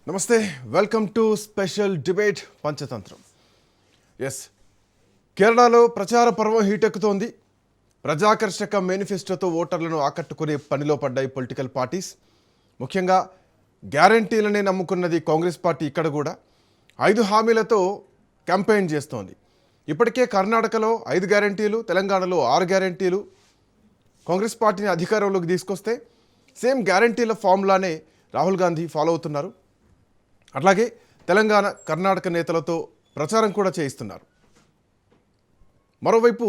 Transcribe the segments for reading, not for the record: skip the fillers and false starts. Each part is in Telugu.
నమస్తే, welcome to special debate Panchatantram. Yes, కేరళలో ప్రచార పర్వం హీటెక్కుతోంది. ప్రజాకర్షక మేనిఫెస్టోతో ఓటర్లను ఆకట్టుకునే పనిలో పడ్డాయి పొలిటికల్ పార్టీస్. ముఖ్యంగా గ్యారంటీలనే నమ్ముకున్నది కాంగ్రెస్ పార్టీ. ఇక్కడ కూడా 5 హామీలతో క్యాంపెయిన్ చేస్తోంది. ఇప్పటికే కర్ణాటకలో 5 గ్యారంటీలు, తెలంగాణలో 6 గ్యారంటీలు కాంగ్రెస్ పార్టీని అధికారంలోకి తీసుకొస్తే సేమ్ గ్యారంటీల ఫామ్లానే రాహుల్ గాంధీ ఫాలో అవుతున్నారు. అట్లాగే తెలంగాణ, కర్ణాటక నేతలతో ప్రచారం కూడా చేయిస్తున్నారు. మరోవైపు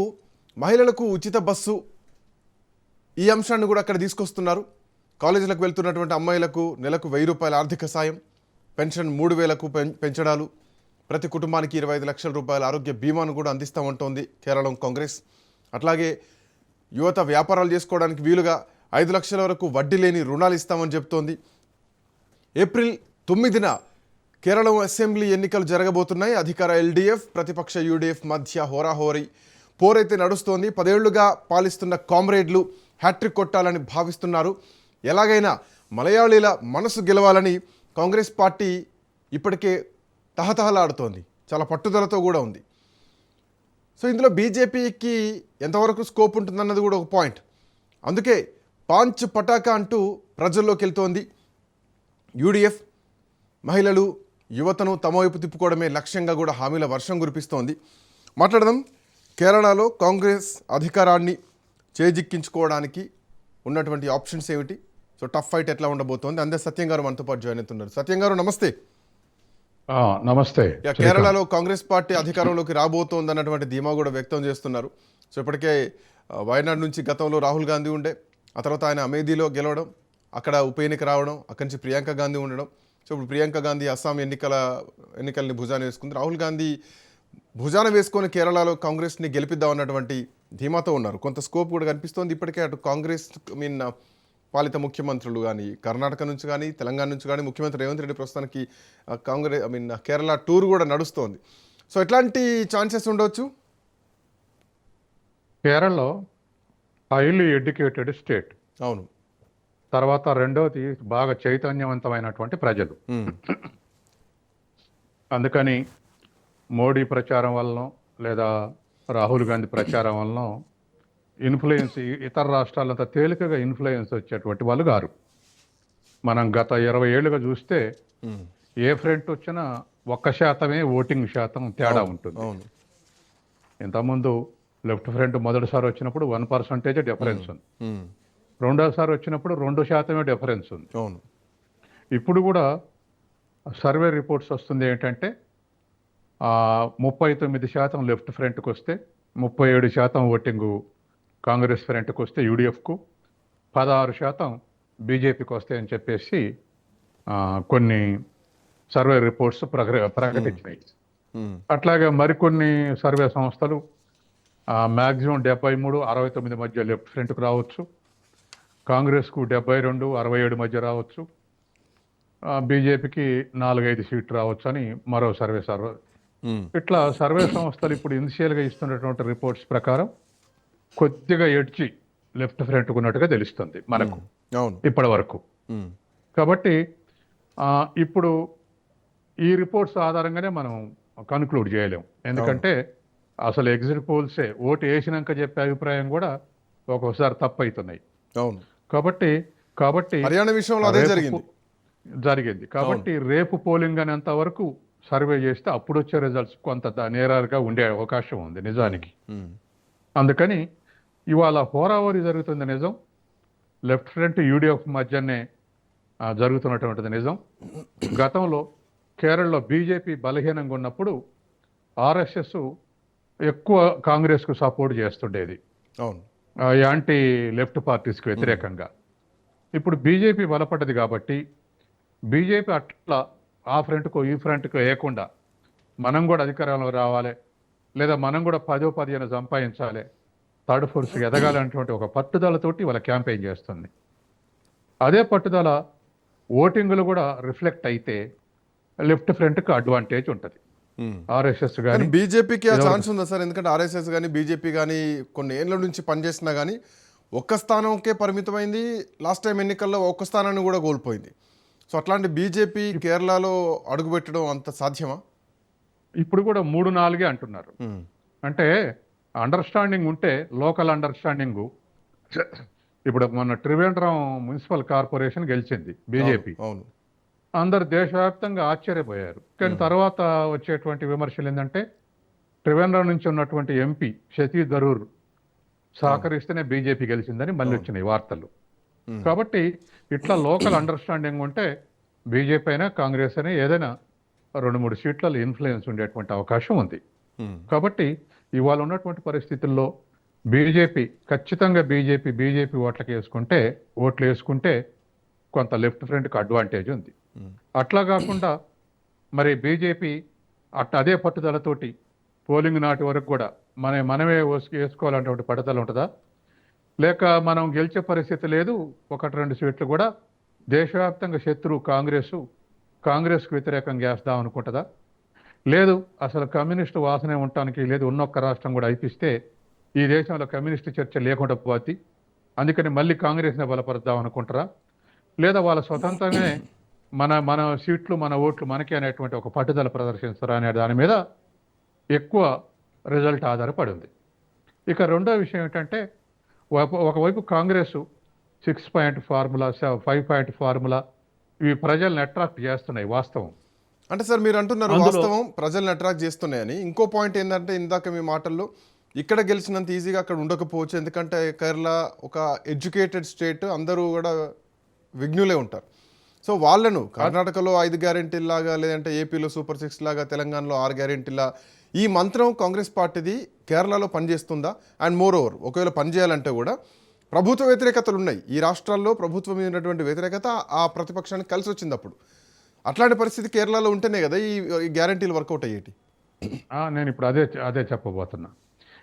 మహిళలకు ఉచిత బస్సు, ఈ అంశాన్ని కూడా అక్కడ తీసుకొస్తున్నారు. కాలేజీలకు వెళ్తున్నటువంటి అమ్మాయిలకు నెలకు 1000 రూపాయల ఆర్థిక సాయం, పెన్షన్ 3000కు పెంచడాలు, ప్రతి కుటుంబానికి 25 లక్షల రూపాయల ఆరోగ్య బీమాను కూడా అందిస్తామంటోంది కేరళం కాంగ్రెస్. అట్లాగే యువత వ్యాపారాలు చేసుకోవడానికి వీలుగా 5 లక్షల వరకు వడ్డీ లేని రుణాలు ఇస్తామని చెప్తోంది. ఏప్రిల్ 9న కేరళం అసెంబ్లీ ఎన్నికలు జరగబోతున్నాయి. అధికార ఎల్డీఎఫ్, ప్రతిపక్ష యూడీఎఫ్ మధ్య హోరాహోరీ పోరైతే నడుస్తోంది. 10 ఏళ్లుగా పాలిస్తున్న కామ్రేడ్లు హ్యాట్రిక్ కొట్టాలని భావిస్తున్నారు. ఎలాగైనా మలయాళీల మనసు గెలవాలని కాంగ్రెస్ పార్టీ ఇప్పటికే తహతహలాడుతోంది. చాలా పట్టుదలతో కూడా ఉంది. సో ఇందులో బీజేపీకి ఎంతవరకు స్కోప్ ఉంటుందన్నది కూడా ఒక పాయింట్. అందుకే పాంచ్ పటాకా అంటూ ప్రజల్లోకి వెళ్తోంది యూడీఎఫ్. మహిళలు, యువతను తమ వైపు తిప్పుకోవడమే లక్ష్యంగా కూడా హామీల వర్షం కురిపిస్తోంది. మాట్లాడదాం. కేరళలో కాంగ్రెస్ అధికారాన్ని చేజిక్కించుకోవడానికి ఉన్నటువంటి ఆప్షన్స్ ఏమిటి, సో టఫ్ ఫైట్ ఎట్లా ఉండబోతోంది, అందే సత్యం గారు మనతో పాటు జాయిన్ అవుతున్నారు. సత్యం గారు నమస్తే. నమస్తే. కేరళలో కాంగ్రెస్ పార్టీ అధికారంలోకి రాబోతోంది అన్నటువంటి ధీమా కూడా వ్యక్తం చేస్తున్నారు. సో ఇప్పటికే వయనాడు నుంచి గతంలో రాహుల్ గాంధీ ఉండే, ఆ తర్వాత ఆయన అమేథీలో గెలవడం, అక్కడ ఉప ఎన్నిక రావడం, అక్కడి నుంచి ప్రియాంక గాంధీ ఉండడం. సో ఇప్పుడు ప్రియాంక గాంధీ అస్సాం ఎన్నికల్ని భుజాన వేసుకుంది. రాహుల్ గాంధీ భుజాన వేసుకొని కేరళలో కాంగ్రెస్ని గెలిపిద్దామన్నటువంటి ధీమాతో ఉన్నారు. కొంత స్కోప్ కూడా కనిపిస్తోంది. ఇప్పటికే అటు కాంగ్రెస్ పాలిత ముఖ్యమంత్రులు కానీ, కర్ణాటక నుంచి కానీ, తెలంగాణ నుంచి కానీ, ముఖ్యమంత్రి రేవంత్ రెడ్డి ప్రస్తుతానికి కేరళ టూర్ కూడా నడుస్తోంది. సో ఎట్లాంటి ఛాన్సెస్ ఉండవచ్చు? కేరళలో హైలీ ఎడ్యుకేటెడ్ స్టేట్. అవును. తర్వాత రెండవది బాగా చైతన్యవంతమైనటువంటి ప్రజలు. అందుకని మోడీ ప్రచారం వలన లేదా రాహుల్ గాంధీ ప్రచారం వలన ఇన్ఫ్లుయెన్స్ ఇతర రాష్ట్రాలంతా తేలికగా ఇన్ఫ్లుయెన్స్ వచ్చేటువంటి వాళ్ళు గారు. మనం గత 20 ఏళ్ళుగా చూస్తే ఏ ఫ్రంట్ వచ్చినా 1% ఓటింగ్ శాతం తేడా ఉంటుంది. ఇంతకుముందు లెఫ్ట్ ఫ్రంట్ మొదటిసారి వచ్చినప్పుడు 1% డిఫరెన్స్ ఉంది. రెండోసారి వచ్చినప్పుడు 2% డిఫరెన్స్ ఉంది. ఇప్పుడు కూడా సర్వే రిపోర్ట్స్ వస్తుంది ఏంటంటే 39% లెఫ్ట్ ఫ్రంట్కి వస్తే, 37% ఓటింగు కాంగ్రెస్ ఫ్రంట్కి వస్తే యూడిఎఫ్కు, 16% బీజేపీకి వస్తాయని చెప్పేసి కొన్ని సర్వే రిపోర్ట్స్ ప్రకటించినాయి. అట్లాగే మరికొన్ని సర్వే సంస్థలు మ్యాక్సిమం 73, 69 మధ్య లెఫ్ట్ ఫ్రంట్కు రావచ్చు, కాంగ్రెస్కు 72, 67 మధ్య రావచ్చు, బీజేపీకి 4-5 సీట్లు రావచ్చు అని మరో సర్వే. ఇట్లా సర్వే సంస్థలు ఇప్పుడు ఇనిషియల్గా ఇస్తున్నటువంటి రిపోర్ట్స్ ప్రకారం కొద్దిగా ఎడ్చి లెఫ్ట్ ఫ్రంట్కు ఉన్నట్టుగా తెలుస్తుంది మనకు ఇప్పటి వరకు. కాబట్టి ఇప్పుడు ఈ రిపోర్ట్స్ ఆధారంగానే మనం కన్క్లూడ్ చేయలేం. ఎందుకంటే అసలు ఎగ్జిట్ పోల్సే ఓటు వేసినాక చెప్పే అభిప్రాయం కూడా ఒక్కొక్కసారి తప్పు అవుతున్నాయి. కాబట్టి హర్యానా విషయంలో అదే జరిగింది. కాబట్టి రేపు పోలింగ్ అనేంత వరకు సర్వే చేస్తే అప్పుడు వచ్చే రిజల్ట్స్ కొంత నేరాలుగా ఉండే అవకాశం ఉంది నిజానికి. అందుకని ఇవాళ హోరాహోరీ జరుగుతుంది నిజం. లెఫ్ట్ ఫ్రంట్ యూడిఎఫ్ మధ్యనే జరుగుతున్నటువంటిది నిజం. గతంలో కేరళలో బీజేపీ బలహీనంగా ఉన్నప్పుడు ఆర్ఎస్ఎస్ ఎక్కువ కాంగ్రెస్కు సపోర్ట్ చేస్తుండేది, యాంటీ లెఫ్ట్ పార్టీస్కి వ్యతిరేకంగా. ఇప్పుడు బీజేపీ బలపడ్డది కాబట్టి బీజేపీ అట్లా ఆ ఫ్రంట్కో ఈ ఫ్రంట్కో వేయకుండా మనం కూడా అధికారంలో రావాలి, లేదా మనం కూడా 10-15 సంపాదించాలి, థర్డ్ ఫోర్స్ ఎదగాలనేటువంటి ఒక పట్టుదలతోటి వాళ్ళ క్యాంపెయిన్ చేస్తుంది. అదే పట్టుదల ఓటింగ్లు కూడా రిఫ్లెక్ట్ అయితే లెఫ్ట్ ఫ్రంట్కి అడ్వాంటేజ్ ఉంటుంది. ఆర్ఎస్ఎస్ కానీ బీజేపీకి ఆ ఛాన్స్ ఉందా సార్? ఎందుకంటే ఆర్ఎస్ఎస్ కానీ బీజేపీ కానీ కొన్ని ఏళ్ళ నుంచి పనిచేసినా కానీ ఒక్క స్థానంకే పరిమితమైంది. లాస్ట్ టైం ఎన్నికల్లో ఒక్క స్థానాన్ని కూడా కోల్పోయింది. సో అట్లాంటి బీజేపీ కేరళలో అడుగుపెట్టడం అంత సాధ్యమా? ఇప్పుడు కూడా 3-4 అంటున్నారు. అంటే అండర్స్టాండింగ్ ఉంటే, లోకల్ అండర్స్టాండింగ్. ఇప్పుడు మొన్న త్రివేంద్రం మున్సిపల్ కార్పొరేషన్ గెలిచింది బీజేపీ. అవును. అందరు దేశవ్యాప్తంగా ఆశ్చర్యపోయారు. కానీ తర్వాత వచ్చేటువంటి విమర్శలు ఏంటంటే, త్రివేంద్రం నుంచి ఉన్నటువంటి ఎంపీ శశి థరూర్ సహకరిస్తేనే బీజేపీ గెలిచిందని మళ్ళీ వచ్చినాయి వార్తలు. కాబట్టి ఇట్లా లోకల్ అండర్స్టాండింగ్ ఉంటే బీజేపీ అయినా కాంగ్రెస్ అయినా ఏదైనా 2-3 సీట్లలో ఇన్ఫ్లుయెన్స్ ఉండేటువంటి అవకాశం ఉంది. కాబట్టి ఇవాళ ఉన్నటువంటి పరిస్థితుల్లో ఖచ్చితంగా బీజేపీ ఓట్లు వేసుకుంటే కొంత లెఫ్ట్ ఫ్రంట్కి అడ్వాంటేజ్ ఉంది. అట్లా కాకుండా మరి బీజేపీ అదే పట్టుదలతోటి పోలింగ్ నాటి వరకు కూడా మనమే వేసుకోవాలనేటువంటి పట్టుదల ఉంటుందా, లేక మనం గెలిచే పరిస్థితి లేదు, 1-2 సీట్లు కూడా దేశవ్యాప్తంగా శత్రువు కాంగ్రెస్కు వ్యతిరేకంగా వేస్తాం అనుకుంటుందా, లేదు అసలు కమ్యూనిస్టు వాసనే ఉండటానికి లేదు, ఉన్నొక్క రాష్ట్రం కూడా అయిపిస్తే ఈ దేశంలో కమ్యూనిస్టు చర్చ లేకుండా పోతుంది, అందుకని మళ్ళీ కాంగ్రెస్ని బలపరుద్దాం అనుకుంటారా, లేదా వాళ్ళ స్వతంత్రంగానే మన సీట్లు మన ఓట్లు మనకి అనేటువంటి ఒక పట్టుదల ప్రదర్శిస్తారా అనే దాని మీద ఎక్కువ రిజల్ట్ ఆధారపడి ఉంది. ఇక రెండో విషయం ఏంటంటే, ఒకవైపు Congress 6 point formula, 5 point formula ఇవి ప్రజల్ని అట్రాక్ట్ చేస్తున్నాయి వాస్తవం. అంటే సార్ మీరు అంటున్నారు వాస్తవం ప్రజల్ని అట్రాక్ట్ చేస్తున్నాయని. ఇంకో పాయింట్ ఏంటంటే, ఇందాక మీ మాటల్లో ఇక్కడ గెలిచినంత ఈజీగా అక్కడ ఉండకపోవచ్చు, ఎందుకంటే కేరళ ఒక ఎడ్యుకేటెడ్ స్టేట్, అందరూ కూడా విఘ్నులే ఉంటారు. సో వాళ్ళను కర్ణాటకలో 5 గ్యారెంటీల లాగా, లేదంటే ఏపీలో సూపర్ 6 లాగా, తెలంగాణలో 6 గ్యారెంటీల ఈ మంత్రం కాంగ్రెస్ పార్టీది కేరళలో పనిచేస్తుందా? అండ్ మోర్ ఓవర్ ఒకవేళ పనిచేయాలంటే కూడా ప్రభుత్వ వ్యతిరేకతలు ఉన్నాయి. ఈ రాష్ట్రాల్లో ప్రభుత్వం మీద ఉన్నటువంటి వ్యతిరేకత ఆ ప్రతిపక్షానికి కలిసి వచ్చింది. అప్పుడు అట్లాంటి పరిస్థితి కేరళలో ఉంటేనే కదా ఈ గ్యారెంటీలు వర్కౌట్ అయ్యేటి. నేను ఇప్పుడు అదే చెప్పబోతున్నా.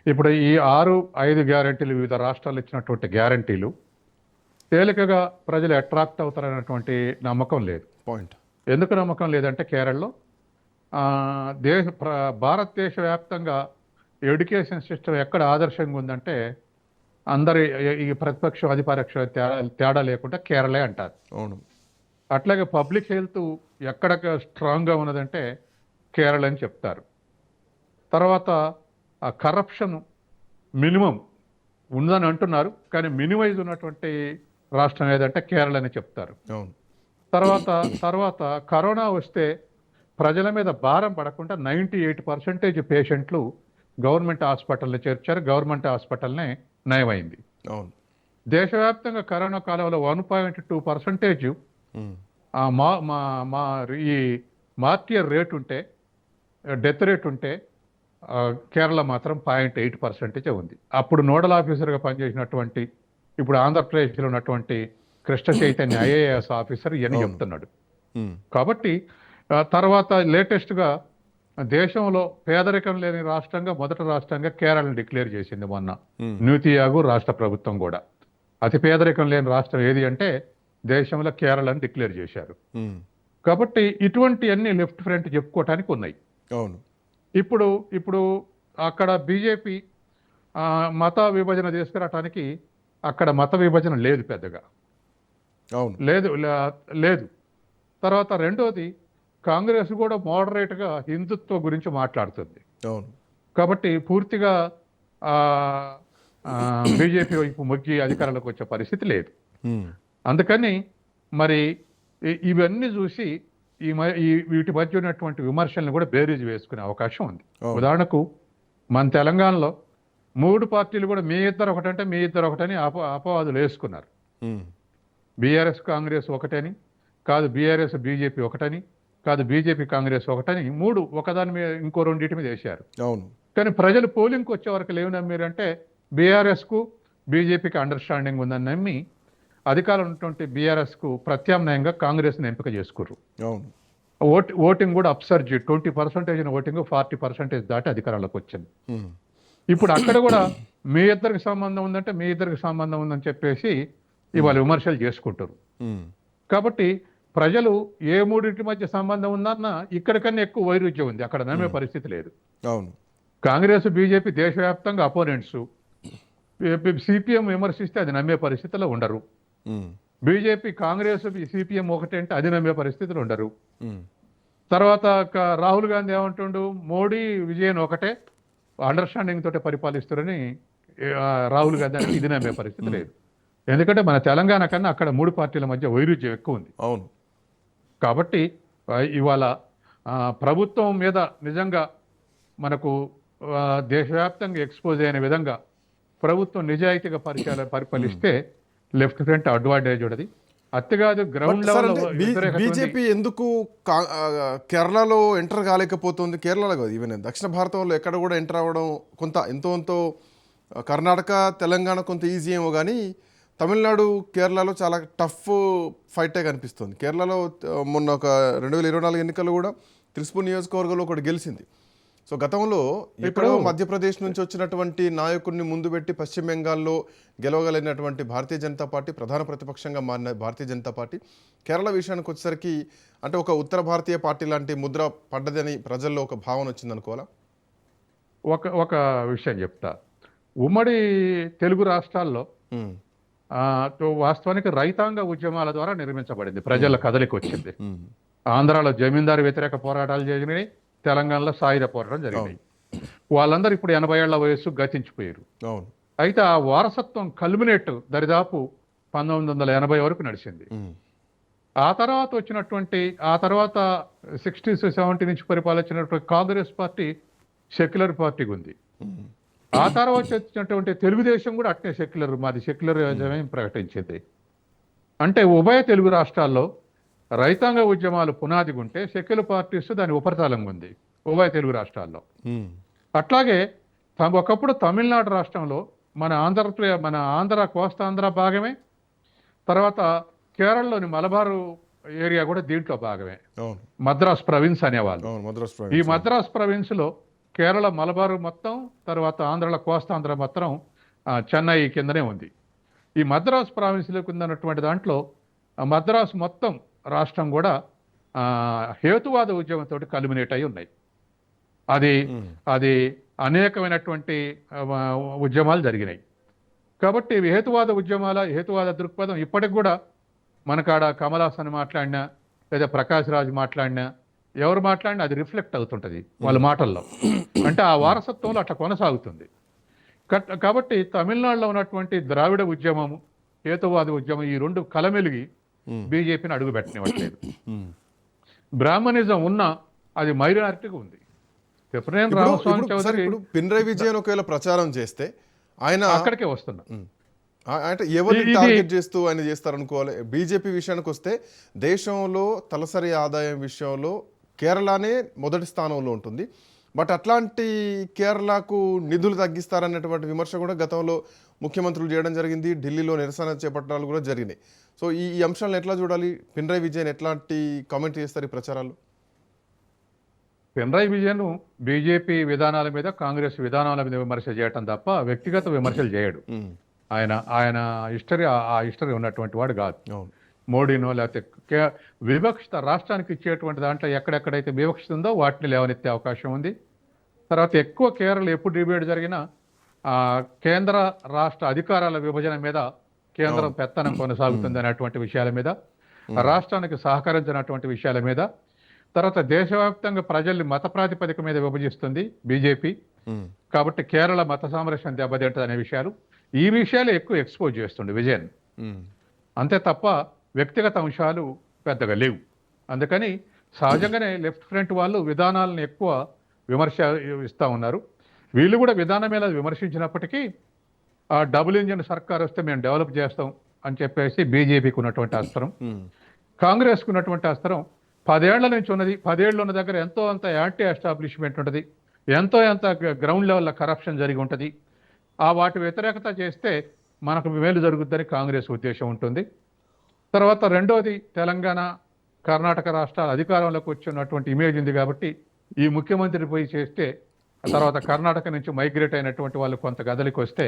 ఇప్పుడు ఈ 6-5 గ్యారెంటీలు, వివిధ రాష్ట్రాలు ఇచ్చినటువంటి గ్యారెంటీలు తేలికగా ప్రజలు అట్రాక్ట్ అవుతారనేటువంటి నమ్మకం లేదు. పాయింట్ ఎందుకు నమ్మకం లేదంటే, కేరళలో భారతదేశ వ్యాప్తంగా ఎడ్యుకేషన్ సిస్టమ్ ఎక్కడ ఆదర్శంగా ఉందంటే, అందరి ఈ ప్రతిపక్షం అధిపక్ష తేడా లేకుండా కేరళే అంటారు. అవును. అట్లాగే పబ్లిక్ హెల్త్ ఎక్కడ స్ట్రాంగ్గా ఉన్నదంటే కేరళ అని చెప్తారు. తర్వాత ఆ కరప్షన్ మినిమం ఉందని అంటున్నారు, కానీ మినిమైజ్ ఉన్నటువంటి రాష్ట్రం ఏదంటే కేరళ అని చెప్తారు. అవును. తర్వాత కరోనా వస్తే ప్రజల మీద భారం పడకుండా 98% పేషెంట్లు గవర్నమెంట్ హాస్పిటల్లో చేర్చారు, గవర్నమెంట్ హాస్పిటల్నే నయమైంది. అవును. దేశవ్యాప్తంగా కరోనా కాలంలో 1.2% ఈ మార్టియర్ రేట్ ఉంటే, డెత్ రేట్ ఉంటే కేరళ మాత్రం 0.8% ఉంది. అప్పుడు నోడల్ ఆఫీసర్గా పనిచేసినటువంటి, ఇప్పుడు ఆంధ్రప్రదేశ్లో ఉన్నటువంటి కృష్ణ చైతన్య IAS ఆఫీసర్ ఇవన్నీ చెప్తున్నాడు. కాబట్టి తర్వాత లేటెస్ట్గా దేశంలో పేదరికం లేని రాష్ట్రంగా మొదటి రాష్ట్రంగా కేరళను డిక్లేర్ చేసింది మొన్న నీతి ఆయోగ్ రాష్ట్ర ప్రభుత్వం కూడా. అతి పేదరికం లేని రాష్ట్రం ఏది అంటే దేశంలో కేరళను డిక్లేర్ చేశారు. కాబట్టి ఇటువంటి అన్ని లెఫ్ట్ ఫ్రంట్ చెప్పుకోవటానికి ఉన్నాయి. అవును. ఇప్పుడు అక్కడ బీజేపీ మత విభజన తీసుకురావటానికి అక్కడ మత విభజన లేదు పెద్దగా. అవును. లేదు. తర్వాత రెండోది, కాంగ్రెస్ కూడా మోడరేట్గా హిందుత్వ గురించి మాట్లాడుతుంది. అవును. కాబట్టి పూర్తిగా బీజేపీ వైపు మొగ్గి అధికారంలోకి వచ్చే పరిస్థితి లేదు. అందుకని మరి ఇవన్నీ చూసి వీటి మధ్య ఉన్నటువంటి విమర్శలను కూడా బేరీజ్ వేసుకునే అవకాశం ఉంది. ఉదాహరణకు మన తెలంగాణలో 3 పార్టీలు కూడా మీ ఇద్దరు ఒకటని అపవాదులు వేసుకున్నారు. బీఆర్ఎస్ కాంగ్రెస్ ఒకటని కాదు, బీఆర్ఎస్ బీజేపీ ఒకటని కాదు, బీజేపీ కాంగ్రెస్ ఒకటని 3 ఒకదాని మీద ఇంకో 2 మీద వేశారు. అవును. కానీ ప్రజలు పోలింగ్కి వచ్చే వరకు ఏమి నమ్మారంటే, బీఆర్ఎస్కు బీజేపీకి అండర్స్టాండింగ్ ఉందని నమ్మి అధికారం ఉన్నటువంటి బీఆర్ఎస్కు ప్రత్యామ్నాయంగా కాంగ్రెస్ని ఎంపిక చేసుకుర్రు. అవును. ఓటింగ్ కూడా అప్సర్జ్ 20% ఓటింగ్ 40% దాటి అధికారంలోకి వచ్చింది. ఇప్పుడు అక్కడ కూడా మీ ఇద్దరికి సంబంధం ఉందంటే మీ ఇద్దరికి సంబంధం ఉందని చెప్పేసి ఇవాళ విమర్శలు చేసుకుంటారు. కాబట్టి ప్రజలు ఏ 3 మధ్య సంబంధం ఉందన్నా ఇక్కడికన్నా ఎక్కువ వైరుధ్యం ఉంది, అక్కడ నమ్మే పరిస్థితి లేదు. అవును. కాంగ్రెస్ బీజేపీ దేశవ్యాప్తంగా అపోనెంట్స్, సిపిఎం విమర్శిస్తే అది నమ్మే పరిస్థితిలో ఉండరు. బీజేపీ కాంగ్రెస్ సిపిఎం ఒకటి అంటే అది నమ్మే పరిస్థితులు ఉండరు. ఉమ్, తర్వాత రాహుల్ గాంధీ ఏమంటుండు, మోడీ విజయన్ ఒకటే అండర్స్టాండింగ్ తోటే పరిపాలిస్తారని రాహుల్ గాంధీ అంటే ఇది నమ్మే పరిస్థితి లేదు. ఎందుకంటే మన తెలంగాణ కన్నా అక్కడ 3 పార్టీల మధ్య వైరుధ్యం ఎక్కువ ఉంది. అవును. కాబట్టి ఇవాళ ప్రభుత్వం మీద నిజంగా మనకు దేశవ్యాప్తంగా ఎక్స్పోజ్ అయిన విధంగా ప్రభుత్వం నిజాయితీగా పరిపాలిస్తే లెఫ్ట్ ఫ్రంట్ అడ్వాంటేజ్ ఉండదు. అతికాదు గ్రౌండ్ సార్, లెవెల్ అంటే బీజేపీ ఎందుకు కేరళలో ఎంటర్ కాలేకపోతుంది? కేరళలో కాదు, ఈవెన్ దక్షిణ భారతంలో ఎక్కడ కూడా ఎంటర్ అవ్వడం ఎంతో కర్ణాటక తెలంగాణ కొంత ఈజీ ఏమో, కానీ తమిళనాడు కేరళలో చాలా టఫ్ ఫైటే కనిపిస్తుంది. కేరళలో మొన్న ఒక 2024 ఎన్నికల్లో కూడా త్రిస్పూర్ నియోజకవర్గంలో ఒకటి గెలిచింది. సో గతంలో ఎక్కడో మధ్యప్రదేశ్ నుంచి వచ్చినటువంటి నాయకుడిని ముందు పెట్టి పశ్చిమ బెంగాల్లో గెలవగలిగినటువంటి భారతీయ జనతా పార్టీ, ప్రధాన ప్రతిపక్షంగా మారిన భారతీయ జనతా పార్టీ కేరళ విషయానికి వచ్చేసరికి అంటే ఒక ఉత్తర భారతీయ పార్టీ లాంటి ముద్ర పడ్డదని ప్రజల్లో ఒక భావన వచ్చింది అనుకోవాలా? ఒక విషయం చెప్తా. ఉమ్మడి తెలుగు రాష్ట్రాల్లో వాస్తవానికి రైతాంగ ఉద్యమాల ద్వారా నిర్మించబడింది, ప్రజల కదలికి వచ్చింది. ఆంధ్రాలో జమీందారు వ్యతిరేక పోరాటాలు జరిగినాయి, తెలంగాణలో సాయుధ పోరాటం జరిగినాయి. వాళ్ళందరూ ఇప్పుడు 80 ఏళ్ల వయస్సు గతించిపోయారు. అయితే ఆ వారసత్వం కల్మినేట్ దరిదాపు 1980 వరకు నడిచింది. ఆ తర్వాత వచ్చినటువంటి 60s 70 నుంచి పరిపాలించినటువంటి కాంగ్రెస్ పార్టీ సెక్యులర్ పార్టీగా ఉంది. ఆ తర్వాత వచ్చినటువంటి తెలుగుదేశం కూడా అట్నే సెక్యులర్, మాది సెక్యులరిజమే ప్రకటించింది. అంటే ఉభయ తెలుగు రాష్ట్రాల్లో రైతాంగ ఉద్యమాలు పునాదిగా ఉంటే సెక్యులర్ పార్టీస్ దాని ఉపరితలంగా ఉంది ఉభయ తెలుగు రాష్ట్రాల్లో. అట్లాగే ఒకప్పుడు తమిళనాడు రాష్ట్రంలో మన ఆంధ్ర కోస్తాంధ్ర భాగమే, తర్వాత కేరళలోని మలబారు ఏరియా కూడా దీంట్లో భాగమే. మద్రాస్ ప్రవిన్స్ అనేవాళ్ళు. ఈ మద్రాస్ ప్రవిన్స్ లో కేరళ మలబారు మొత్తం, తర్వాత ఆంధ్రలో కోస్తాంధ్ర మొత్తం చెన్నై కిందనే ఉంది. ఈ మద్రాస్ ప్రావిన్స్లోకి ఉన్నటువంటి దాంట్లో మద్రాసు మొత్తం రాష్ట్రం కూడా హేతువాద ఉద్యమంతో కల్మినేట్ అయి ఉన్నాయి. అది అనేకమైనటువంటి ఉద్యమాలు జరిగినాయి. కాబట్టి హేతువాద దృక్పథం ఇప్పటికి కూడా మనకాడ కమల్ హాసన్ మాట్లాడినా లేదా ప్రకాష్ రాజ్ మాట్లాడినా ఎవరు మాట్లాడినా అది రిఫ్లెక్ట్ అవుతుంటుంది వాళ్ళ మాటల్లో. అంటే ఆ వారసత్వంలో అట్లా కొనసాగుతుంది. కాబట్టి తమిళనాడులో ఉన్నటువంటి ద్రావిడ ఉద్యమము, హేతువాద ఉద్యమం ఈ రెండు కలమెలిగి బీజేపీని అడుగు పెట్టనివ్వట్లేదు. బ్రాహ్మణిజం ఉన్నా అది మైనారిటీగా ఉంది. రామస్వామి చౌదరి పినరయి విజయన్ ఒకవేళ ప్రచారం చేస్తే ఆయన అక్కడికే వస్తున్నా, అంటే ఎవరిని టార్గెట్ చేస్తూ ఆయన చేస్తారనుకోవాలి. బీజేపీ విషయానికి వస్తే దేశంలో తలసరి ఆదాయం విషయంలో కేరళనే మొదటి స్థానంలో ఉంటుంది. బట్ అట్లాంటి కేరళకు నిధులు తగ్గిస్తారన్నటువంటి విమర్శ కూడా గతంలో ముఖ్యమంత్రులు చేయడం జరిగింది. ఢిల్లీలో నిరసన చేపట్టాలు కూడా జరిగినాయి. సో ఈ అంశాలను ఎట్లా చూడాలి? పినరయి విజయన్ ఎట్లాంటి కామెంట్ చేస్తారు ఈ ప్రచారాలు? పినరయి విజయన్ బీజేపీ విధానాల మీద, కాంగ్రెస్ విధానాల మీద విమర్శ చేయటం తప్ప వ్యక్తిగత విమర్శలు చేయడు. ఆయన హిస్టరీ ఉన్నటువంటి వాడు కాదు. మోడీనో లేకపోతే వివక్షత రాష్ట్రానికి ఇచ్చేటువంటి దాంట్లో ఎక్కడెక్కడైతే వివక్షత ఉందో వాటిని లేవనెత్తే అవకాశం ఉంది. తర్వాత ఎక్కువ కేరళ ఎప్పుడు డిబేట్ జరిగినా కేంద్ర రాష్ట్ర అధికారాల విభజన మీద కేంద్రం పెత్తనం కొనసాగుతుంది అనేటువంటి విషయాల మీద, రాష్ట్రానికి సహకరించినటువంటి విషయాల మీద, తర్వాత దేశవ్యాప్తంగా ప్రజల్ని మత ప్రాతిపదిక మీద విభజిస్తుంది బీజేపీ. కాబట్టి కేరళ మత సామరస్యం దెబ్బతింటుంది అనే విషయాలు, ఈ విషయాలు ఎక్కువ ఎక్స్పోజ్ చేస్తుండే విజయన్. అంతే తప్ప వ్యక్తిగత అంశాలు పెద్దగా లేవు. అందుకని సహజంగానే లెఫ్ట్ ఫ్రంట్ వాళ్ళు విధానాలను ఎక్కువ విమర్శ ఇస్తూ ఉన్నారు. వీళ్ళు కూడా విధానం మీద విమర్శించినప్పటికీ ఆ డబుల్ ఇంజిన్ సర్కార్ వస్తే మేము డెవలప్ చేస్తాం అని చెప్పేసి బీజేపీకి ఉన్నటువంటి అస్త్రం, కాంగ్రెస్కి ఉన్నటువంటి అస్త్రం 10 ఏళ్ల నుంచి ఉన్నది. 10 ఏళ్ళు ఉన్న దగ్గర ఎంతో అంత యాంటీ ఎస్టాబ్లిష్మెంట్ ఉంటుంది, ఎంతో గ్రౌండ్ లెవెల్లో కరప్షన్ జరిగి ఉంటుంది. వాటి వ్యతిరేకత చేస్తే మనకు మేలు జరుగుద్దని కాంగ్రెస్ ఉద్దేశం ఉంటుంది. తర్వాత రెండోది, తెలంగాణ కర్ణాటక రాష్ట్రాల అధికారంలోకి వచ్చినటువంటి ఇమేజ్ ఉంది కాబట్టి ఈ ముఖ్యమంత్రి పోయి చేస్తే తర్వాత కర్ణాటక నుంచి మైగ్రేట్ అయినటువంటి వాళ్ళు కొంత గదలికి వస్తే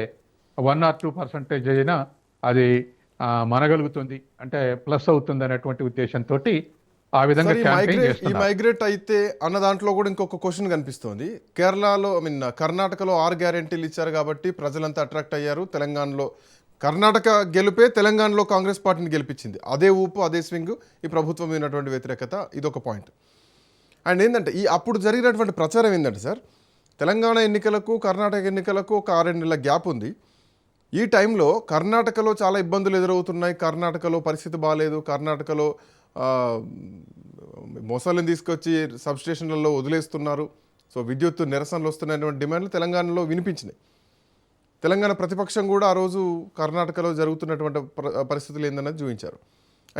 1 or 2% అయినా అది మనగలుగుతుంది, అంటే ప్లస్ అవుతుంది అనేటువంటి ఉద్దేశంతో ఆ విధంగా ఈ మైగ్రేట్ అయితే అన్న దాంట్లో కూడా ఇంకొక క్వశ్చన్ కనిపిస్తోంది. కేరళలో కర్ణాటకలో 6 గ్యారెంటీలు ఇచ్చారు కాబట్టి ప్రజలంతా అట్రాక్ట్ అయ్యారు. తెలంగాణలో కర్ణాటక గెలుపే తెలంగాణలో కాంగ్రెస్ పార్టీని గెలిపించింది. అదే ఊపు, అదే స్వింగ్, ఈ ప్రభుత్వం మీద ఉన్నటువంటి వ్యతిరేకత, ఇదొక పాయింట్. అండ్ ఏంటంటే అప్పుడు జరిగినటువంటి ప్రచారం ఏంటంటే సార్, తెలంగాణ ఎన్నికలకు కర్ణాటక ఎన్నికలకు ఒక 6 నెలల గ్యాప్ ఉంది. ఈ టైంలో కర్ణాటకలో చాలా ఇబ్బందులు ఎదురవుతున్నాయి, కర్ణాటకలో పరిస్థితి బాగాలేదు, కర్ణాటకలో మొసళ్ళని తీసుకొచ్చి సబ్స్టేషన్లలో వదిలేస్తున్నారు, సో విద్యుత్ నిరసనలు వస్తున్నటువంటి డిమాండ్లు తెలంగాణలో వినిపించినాయి. తెలంగాణ ప్రతిపక్షం కూడా ఆ రోజు కర్ణాటకలో జరుగుతున్నటువంటి పరిస్థితులు ఏందన్నది చూపించారు.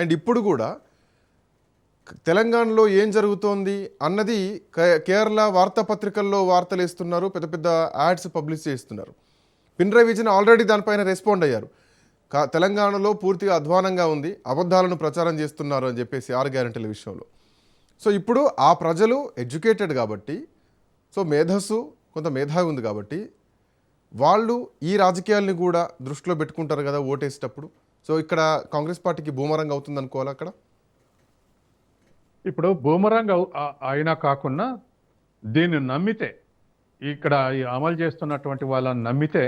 అండ్ ఇప్పుడు కూడా తెలంగాణలో ఏం జరుగుతోంది అన్నది కేరళ వార్తాపత్రికల్లో వార్తలు వేస్తున్నారు, పెద్ద పెద్ద యాడ్స్ పబ్లిష్ చేస్తున్నారు. పినరయి విజయన్ ఆల్రెడీ దానిపైన రెస్పాండ్ అయ్యారు. తెలంగాణలో పూర్తిగా అధ్వానంగా ఉంది, అబద్ధాలను ప్రచారం చేస్తున్నారు అని చెప్పేసి 6 గ్యారెంటీల విషయంలో. సో ఇప్పుడు ఆ ప్రజలు ఎడ్యుకేటెడ్ కాబట్టి, సో మేధస్సు కొంత మేధావి ఉంది కాబట్టి వాళ్ళు ఈ రాజకీయాల్ని కూడా దృష్టిలో పెట్టుకుంటారు కదా ఓటేసేటప్పుడు. సో ఇక్కడ కాంగ్రెస్ పార్టీకి బూమరంగ్ అవుతుంది అనుకోవాలి అక్కడ. ఇప్పుడు బూమరంగ్ అయినా కాకుండా దీన్ని నమ్మితే, ఇక్కడ ఈ అమలు చేస్తున్నటువంటి వాళ్ళని నమ్మితే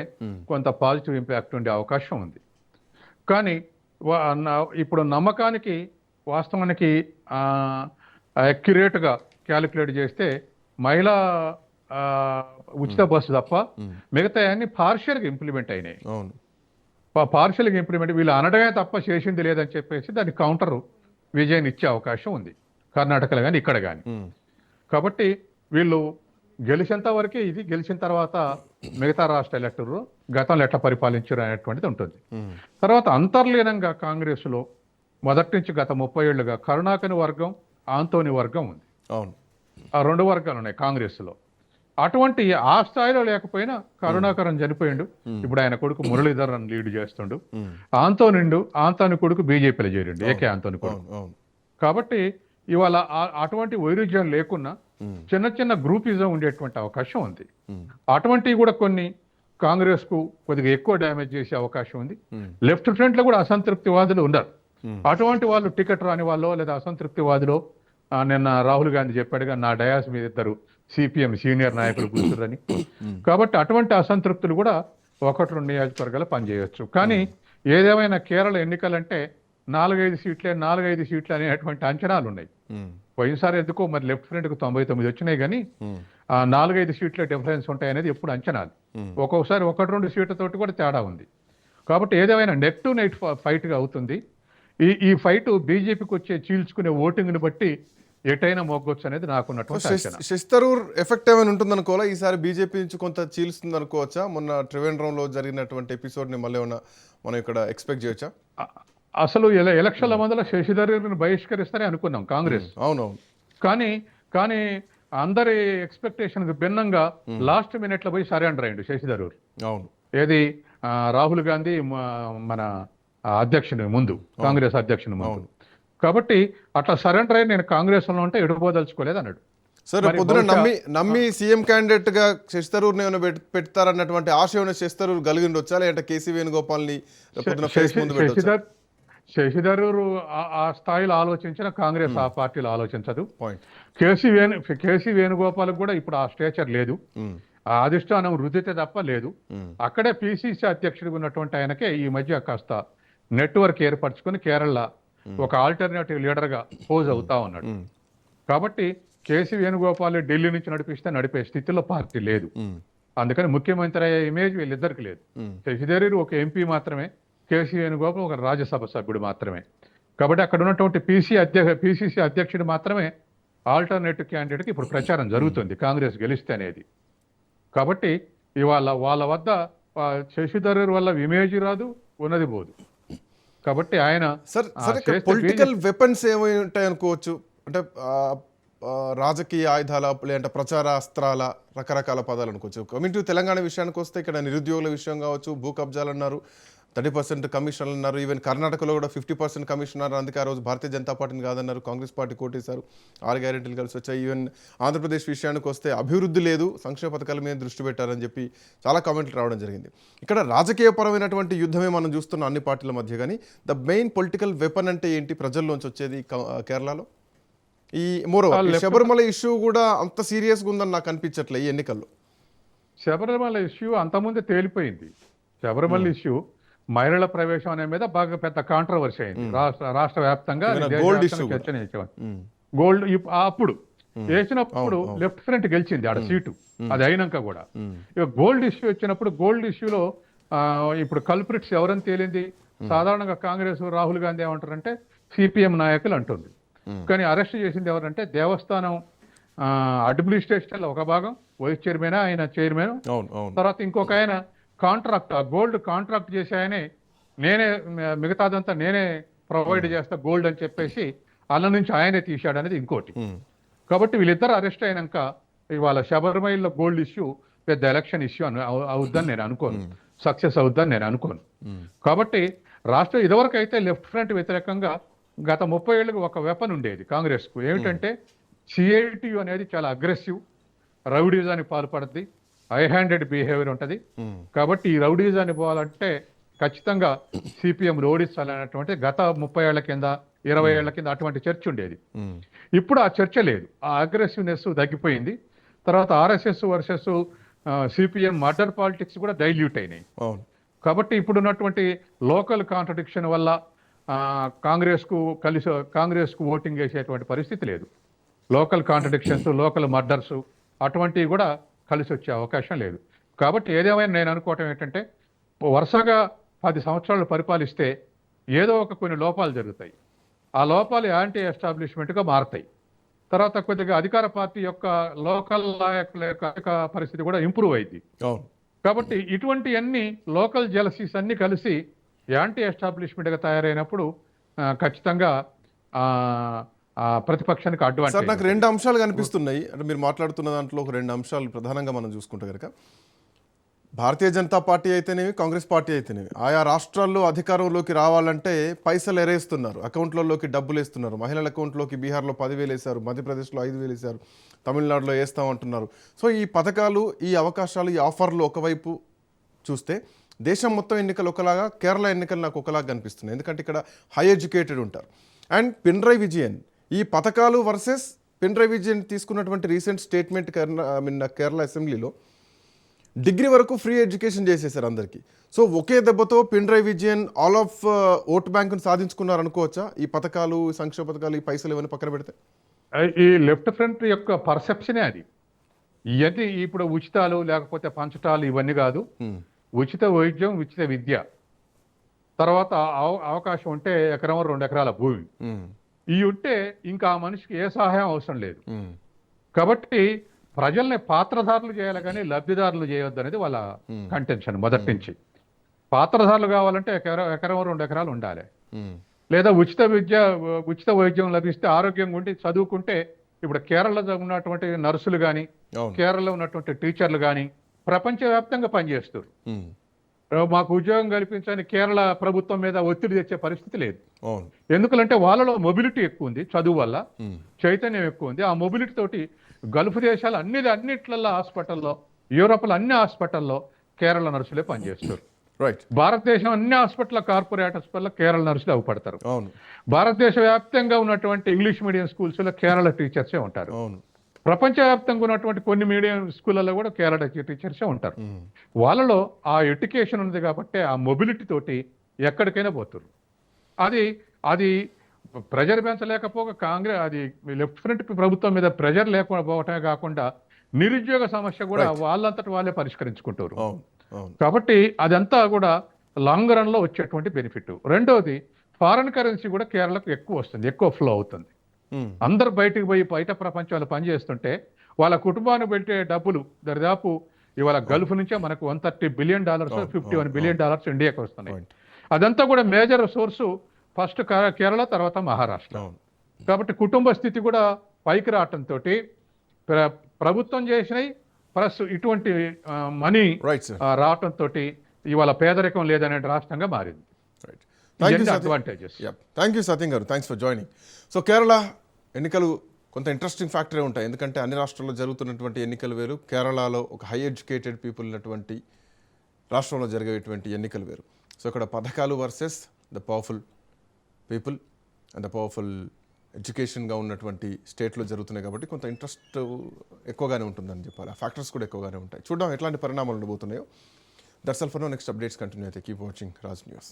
కొంత పాజిటివ్ ఇంపాక్ట్ ఉండే అవకాశం ఉంది. కానీ ఇప్పుడు నమ్మకానికి వాస్తవానికి అక్యురేట్గా క్యాలిక్యులేట్ చేస్తే మహిళా ఉచిత బస్సు తప్ప మిగతా అన్ని పార్షియల్గా ఇంప్లిమెంట్ అయినాయి. పార్షియల్గా ఇంప్లిమెంట్ వీళ్ళు అనడమే తప్ప చేసింది లేదని చెప్పేసి దాన్ని కౌంటర్ విజయాన్ని ఇచ్చే అవకాశం ఉంది కర్ణాటకలో కానీ ఇక్కడ కానీ. కాబట్టి వీళ్ళు గెలిచేంత వరకే ఇది, గెలిచిన తర్వాత మిగతా రాష్ట్ర ఎలక్టర్లు గతంలో ఎట్లా పరిపాలించారు అనేటువంటిది ఉంటుంది. తర్వాత అంతర్లీనంగా కాంగ్రెస్లో మొదటి నుంచి గత 30 ఏళ్లుగా కరుణాకర్ వర్గం, ఆంతోని వర్గం ఉంది. ఆ 2 వర్గాలు ఉన్నాయి కాంగ్రెస్లో. అటువంటి ఆ స్థాయిలో లేకపోయినా కరుణాకరన్ చనిపోయిండు, ఇప్పుడు ఆయన కొడుకు మురళీధరన్ లీడ్ చేస్తుండు. ఆంతోని కొడుకు బీజేపీలో చేరిండు, ఏకే ఆంతోని కొడుకు. కాబట్టి ఇవాళ అటువంటి వైరుధ్యం లేకున్నా చిన్న చిన్న గ్రూపిజం ఉండేటువంటి అవకాశం ఉంది. అటువంటివి కూడా కొన్ని కాంగ్రెస్ కు కొద్దిగా ఎక్కువ డ్యామేజ్ చేసే అవకాశం ఉంది. లెఫ్ట్ ఫ్రంట్ లో కూడా అసంతృప్తివాదులు ఉన్నారు. అటువంటి వాళ్ళు టికెట్ రాని వాళ్ళు లేదా అసంతృప్తివాదులు, నిన్న రాహుల్ గాంధీ చెప్పాడుగా నా డయాస్ మీద 2 సిపిఎం సీనియర్ నాయకులు కూర్చురని. కాబట్టి అటువంటి అసంతృప్తులు కూడా 1-2 నియోజకవర్గాలు పనిచేయవచ్చు. కానీ ఏదేమైనా కేరళ ఎన్నికలంటే 4-5 సీట్లే అనేటువంటి అంచనాలు ఉన్నాయి. పోయినసారి ఎందుకో మరి లెఫ్ట్ ఫ్రంట్ కు 99 వచ్చినాయి, కానీ 4-5 సీట్ల డిఫరెన్స్ ఉంటాయనేది ఎప్పుడు అంచనాలు. ఒక్కొక్కసారి 1-2 సీట్లతోటి కూడా తేడా ఉంది. కాబట్టి ఏదేమైనా నెట్ టు నెట్ ఫైట్గా అవుతుంది. ఈ ఫైట్ బీజేపీకి వచ్చే చీల్చుకునే ఓటింగ్ని బట్టి ఎటైనా మొగ్గొచ్చు అనేది నాకున్నటువంటి అంచనా. శశి థరూర్ ఎఫెక్ట్ ఏమైనా ఉంటుంది అనుకోవాలా ఈసారి బీజేపీ నుంచి కొంత చీల్స్తుంది అనుకోవచ్చా? మొన్న త్రివేంద్రంలో జరిగినటువంటి ఎపిసోడ్ని మళ్ళీ ఏమైనా మనం ఇక్కడ ఎక్స్పెక్ట్ చేయొచ్చా? అసలు ఎలక్షన్ల మందులో శశి థరూర్ని బహిష్కరిస్తారని అనుకున్నాం కాంగ్రెస్. అవునవును. కానీ అందరి ఎక్స్పెక్టేషన్ భిన్నంగా లాస్ట్ మినిట్ లో పోయి సరెండర్ అయ్యిండు శశి థరూర్. అవును. ఏది రాహుల్ గాంధీ మన అధ్యక్షుని ముందు, కాంగ్రెస్ అధ్యక్షుని ముందు. కాబట్టి అట్లా సరెండర్ అయ్యి నేను కాంగ్రెస్ లో ఉంటే ఎడుపోదలుచుకోలేదు అన్నాడు. సరే, పొద్దున నమ్మి సీఎం క్యాండిడేట్ గా శశి థరూర్ని ఏమైనా పెడతారన్నటువంటి ఆశ ఏమైనా శశి థరూర్ కలిగి ఉండొచ్చా, లేదంటే కేసీ వేణుగోపాల్ని శశి థరూర్ ఆ స్థాయిలో ఆలోచించిన కాంగ్రెస్ ఆ పార్టీలో ఆలోచించదు. కేసీ వేణుగోపాల్ కూడా ఇప్పుడు ఆ స్టేచర్ లేదు, ఆ అధిష్టానం రుదితే తప్ప లేదు. అక్కడే పిసిసి అధ్యక్షుడిగా ఉన్నటువంటి ఆయనకే ఈ మధ్య కాస్త నెట్వర్క్ ఏర్పరచుకుని కేరళ ఒక ఆల్టర్నేటివ్ లీడర్ గా పోజ్ అవుతా ఉన్నాడు. కాబట్టి కేసీ వేణుగోపాల్ ఢిల్లీ నుంచి నడిపే స్థితిలో పార్టీ లేదు. అందుకని ముఖ్యమంత్రి అయ్యే ఇమేజ్ వీళ్ళిద్దరికి లేదు. శశి థరూర్ ఒక ఎంపీ మాత్రమే, కేసీ వేణుగోపాల్ ఒక రాజ్యసభ సభ్యుడు మాత్రమే. కాబట్టి అక్కడ ఉన్నటువంటి పిసిసి అధ్యక్షుడు మాత్రమే ఆల్టర్నేటివ్ క్యాండిడేట్కి ఇప్పుడు ప్రచారం జరుగుతుంది కాంగ్రెస్ గెలిస్తే అనేది. కాబట్టి ఇవాళ వాళ్ళ వద్ద శశి థరూర్ వల్ల ఇమేజ్ రాదు, ఉన్నది పోదు. కాబట్టి ఆయన పొలిటికల్ వెపన్స్ ఏమై ఉంటాయి అనుకోవచ్చు, అంటే రాజకీయ ఆయుధాల లేదంటే ప్రచార అస్త్రాల రకరకాల పదాలు అనుకోవచ్చు. కమింగ్ టు తెలంగాణ విషయానికి వస్తే ఇక్కడ నిరుద్యోగుల విషయం కావచ్చు, భూ కబ్జాలు అన్నారు, 30% కమిషన్లు అన్నారు, ఈవెన్ కర్ణాటకలో కూడా 50% కమిషన్ అన్నారు. అందుకే ఆ రోజు భారతీయ జనతా పార్టీని కాదన్నారు, కాంగ్రెస్ పార్టీ కోటేశారు, 6 గ్యారెంటీలు కలిసి వచ్చాయి. ఈవెన్ ఆంధ్రప్రదేశ్ విషయానికి వస్తే అభివృద్ధి లేదు, సంక్షేమ పథకాల మీద దృష్టి పెట్టారని చెప్పి చాలా కామెంట్లు రావడం జరిగింది. ఇక్కడ రాజకీయపరమైనటువంటి యుద్ధమే మనం చూస్తున్నాం అన్ని పార్టీల మధ్య. కానీ ద మెయిన్ పొలిటికల్ వెపన్ అంటే ఏంటి ప్రజల్లోంచి వచ్చేది కేరళలో? ఈ శబరిమల ఇష్యూ కూడా అంత సీరియస్గా ఉందని నాకు అనిపించట్లే ఈ ఎన్నికల్లో. శబరిమల ఇష్యూ అంతకుముందే తేలిపోయింది. శబరిమల ఇష్యూ మహిళల ప్రవేశం అనే మీద బాగా పెద్ద కాంట్రవర్సీ అయింది రాష్ట్ర వ్యాప్తంగా ఏదైనా దేశవ్యాప్తంగా gold issue కూడా. చర్చనీయాంశం. గోల్డ్ అప్పుడు వేసినప్పుడు లెఫ్ట్ ఫ్రంట్ గెలిచింది ఆడ సీటు, అది అయినాక కూడా. ఇక గోల్డ్ ఇష్యూ వచ్చినప్పుడు గోల్డ్ ఇష్యూలో ఇప్పుడు కల్ప్రిట్స్ ఎవరని తేలింది. సాధారణంగా కాంగ్రెస్ రాహుల్ గాంధీ ఏమంటారంటే సిపిఎం నాయకులు అంటుంది. కానీ అరెస్ట్ చేసింది ఎవరంటే దేవస్థానం అడ్మినిస్ట్రేషన్ ఒక భాగం, వైస్ చైర్మన్, ఆయన చైర్మన్, అవును అవును తర్వాత ఇంకొక ఆయన కాంట్రాక్ట్, ఆ గోల్డ్ కాంట్రాక్ట్ చేసి ఆయనే నేనే మిగతాదంతా నేనే ప్రొవైడ్ చేస్తా గోల్డ్ అని చెప్పేసి అల్ల నుంచి ఆయనే తీశాడు అనేది ఇంకోటి. కాబట్టి వీళ్ళిద్దరు అరెస్ట్ అయినాక ఇవాళ శబరిమలలో గోల్డ్ ఇష్యూ పెద్ద ఎలక్షన్ ఇష్యూ అవుద్దని నేను అనుకోను, సక్సెస్ అవుద్దని నేను అనుకోను. కాబట్టి రాష్ట్రం ఇదివరకు అయితే లెఫ్ట్ ఫ్రంట్ వ్యతిరేకంగా గత 30 ఏళ్ళకి ఒక వెపన్ ఉండేది కాంగ్రెస్కు. ఏమిటంటే సిఐటియు అనేది చాలా అగ్రెసివ్, రౌడీజానికి పాల్పడుతుంది, హై హ్యాండెడ్ బిహేవియర్ ఉంటుంది. కాబట్టి ఈ రౌడీజాన్ని పోవాలంటే ఖచ్చితంగా సిపిఎం ఓడించాలనేటువంటి గత 30 ఏళ్ల కింద 20 ఏళ్ల కింద అటువంటి చర్చ ఉండేది. ఇప్పుడు ఆ చర్చ లేదు, ఆ అగ్రెసివ్నెస్ తగ్గిపోయింది. తర్వాత RSS versus CPM murder politics కూడా డైల్యూట్ అయినాయి. కాబట్టి ఇప్పుడున్నటువంటి లోకల్ కాంట్రడిక్షన్ వల్ల కాంగ్రెస్కు ఓటింగ్ వేసేటువంటి పరిస్థితి లేదు. లోకల్ కాంట్రడిక్షన్స్, లోకల్ మర్డర్స్ అటువంటివి కూడా కలిసి వచ్చే అవకాశం లేదు. కాబట్టి ఏదేమైనా నేను అనుకోవటం ఏంటంటే వరుసగా 10 సంవత్సరాలు పరిపాలిస్తే ఏదో కొన్ని లోపాలు జరుగుతాయి. ఆ లోపాలు యాంటీ ఎస్టాబ్లిష్మెంట్గా మారతాయి. తర్వాత కొద్దిగా అధికార పార్టీ యొక్క లోకల్ నాయకుల యొక్క పరిస్థితి కూడా ఇంప్రూవ్ అయింది. కాబట్టి ఇటువంటివన్నీ లోకల్ జెలసీస్ అన్ని కలిసి యాంటీ ఎస్టాబ్లిష్మెంట్గా తయారైనప్పుడు ఖచ్చితంగా ప్రతిపక్షానికి అడ్వాంటేజ్. సార్, నాకు 2 అంశాలు కనిపిస్తున్నాయి. అంటే మీరు మాట్లాడుతున్న దాంట్లో ఒక 2 అంశాలు ప్రధానంగా మనం చూసుకుంటే కనుక భారతీయ జనతా పార్టీ అయితేనేవి, కాంగ్రెస్ పార్టీ అయితేనేవి ఆయా రాష్ట్రాల్లో అధికారంలోకి రావాలంటే పైసలు ఎరేస్తున్నారు, అకౌంట్లలోకి డబ్బులు వేస్తున్నారు. మహిళల అకౌంట్లోకి బీహార్లో 10,000 వేశారు, మధ్యప్రదేశ్లో 5,000 వేశారు, తమిళనాడులో వేస్తామంటున్నారు. సో ఈ పథకాలు, ఈ అవకాశాలు, ఈ ఆఫర్లు ఒకవైపు చూస్తే దేశం మొత్తం ఎన్నికలు ఒకలాగా, కేరళ ఎన్నికలు నాకు ఒకలాగా కనిపిస్తున్నాయి. ఎందుకంటే ఇక్కడ హై ఎడ్యుకేటెడ్ ఉంటారు. అండ్ పినరయ్ విజయన్ ఈ పథకాలు వర్సెస్ పినరయ్ విజయన్ తీసుకున్నటువంటి రీసెంట్ స్టేట్మెంట్ కేరళ అసెంబ్లీలో డిగ్రీ వరకు ఫ్రీ ఎడ్యుకేషన్ చేసేసారు అందరికీ. సో ఒకే దెబ్బతో Pinarayi Vijayan all of vote బ్యాంకును సాధించుకున్నారు అనుకోవచ్చా? ఈ పథకాలు, సంక్షేమ పథకాలు, ఈ పైసలు ఇవన్నీ పక్కన పెడితే ఈ లెఫ్ట్ ఫ్రంట్ యొక్క పర్సెప్షనే అది. ఇవన్నీ ఇప్పుడు ఉచితాలు లేకపోతే పంచటాలు ఇవన్నీ కాదు. ఉచిత వైద్యం, ఉచిత విద్య, తర్వాత అవకాశం ఉంటే 1 ఎకరం 2 ఎకరాల భూమి, ఇవి ఉంటే ఇంకా ఆ మనిషికి ఏ సహాయం అవసరం లేదు. కాబట్టి ప్రజల్ని పాత్రధారులు చేయాలి కానీ లబ్ధిదారులు చేయొద్దు అనేది వాళ్ళ కంటెన్షన్ మొదటి నుంచి. పాత్రధారులు కావాలంటే 1 ఎకరం 2 ఎకరాలు ఉండాలి, లేదా ఉచిత వైద్యం లభిస్తే ఆరోగ్యంగా ఉండి చదువుకుంటే. ఇప్పుడు కేరళలో ఉన్నటువంటి నర్సులు కానీ, కేరళలో ఉన్నటువంటి టీచర్లు కానీ ప్రపంచవ్యాప్తంగా పనిచేస్తారు. మాకు ఉద్యోగం కల్పించని కేరళ ప్రభుత్వం మీద ఒత్తిడి తెచ్చే పరిస్థితి లేదు. ఎందుకంటే వాళ్ళలో మొబిలిటీ ఎక్కువ ఉంది, చదువు వల్ల చైతన్యం ఎక్కువ ఉంది. ఆ మొబిలిటీ తోటి గల్ఫ్ దేశాలు అన్నిట్లలో హాస్పిటల్లో, యూరోప్లో అన్ని హాస్పిటల్లో కేరళ నర్సులే పనిచేస్తారు. భారతదేశం అన్ని హాస్పిటల్, కార్పొరేట్ హాస్పిటల్లో కేరళ నర్సులు అవపడతారు. భారతదేశ వ్యాప్తంగా ఉన్నటువంటి ఇంగ్లీష్ మీడియం స్కూల్స్లో కేరళ టీచర్సే ఉంటారు. ప్రపంచవ్యాప్తంగా ఉన్నటువంటి కొన్ని మీడియం స్కూళ్ళలో కూడా కేరళ టీచర్సే ఉంటారు. వాళ్ళలో ఆ ఎడ్యుకేషన్ ఉంది కాబట్టి ఆ మొబిలిటీ తోటి ఎక్కడికైనా పోతారు. అది ప్రెజర్ పెంచలేకపోక అది లెఫ్ట్ ఫ్రంట్ ప్రభుత్వం మీద ప్రెజర్ లేకుండా పోవటమే కాకుండా నిరుద్యోగ సమస్య కూడా వాళ్ళంతటి వాళ్ళే పరిష్కరించుకుంటారు. కాబట్టి అదంతా కూడా లాంగ్ రన్ లో వచ్చేటువంటి బెనిఫిట్. రెండోది, ఫారెన్ కరెన్సీ కూడా కేరళకు ఎక్కువ వస్తుంది, ఎక్కువ ఫ్లో అవుతుంది. అందరు బయటకు పోయి బయట ప్రపంచాలు పనిచేస్తుంటే వాళ్ళ కుటుంబాన్ని పెట్టే డబ్బులు దరిదాపు ఇవాళ గల్ఫ్ నుంచే మనకు $130 బిలియన్, $51 బిలియన్ ఇండియాకి వస్తున్నాయి. అదంతా కూడా మేజర్ సోర్సు ఫస్ట్ కేరళ, తర్వాత మహారాష్ట్ర. కాబట్టి కుటుంబ స్థితి కూడా పైకి రావటంతో ప్రభుత్వం చేసినాయి ప్లస్ ఇటువంటి మనీ రావటంతో ఇవాళ పేదరికం లేదనే రాష్ట్రంగా మారింది. అడ్వాంటేజెస్. థ్యాంక్ యూ సత్యం గారు, thanks for joining. So Kerala ఎన్నికలు కొంత ఇంట్రెస్టింగ్ ఫ్యాక్టరే ఉంటాయి. ఎందుకంటే అన్ని రాష్ట్రాల్లో జరుగుతున్నటువంటి ఎన్నికలు వేరు, కేరళలో ఒక హై ఎడ్యుకేటెడ్ పీపుల్ ఉన్నటువంటి రాష్ట్రంలో జరిగేటువంటి ఎన్నికలు వేరు. సో ఇక్కడ పథకాలు versus the powerful people and the powerful ఎడ్యుకేషన్గా ఉన్నటువంటి స్టేట్లో జరుగుతున్నాయి కాబట్టి కొంత ఇంట్రెస్ట్ ఎక్కువగానే ఉంటుందని చెప్పాలి. ఆ ఫ్యాక్టర్స్ కూడా ఎక్కువగానే ఉంటాయి. చూద్దాం ఎట్లాంటి పరిణామాలు ఉండబోతున్నాయో. That's all for now. Next updates continue అయితే కీప్ వాచింగ్ రాజ్ న్యూస్.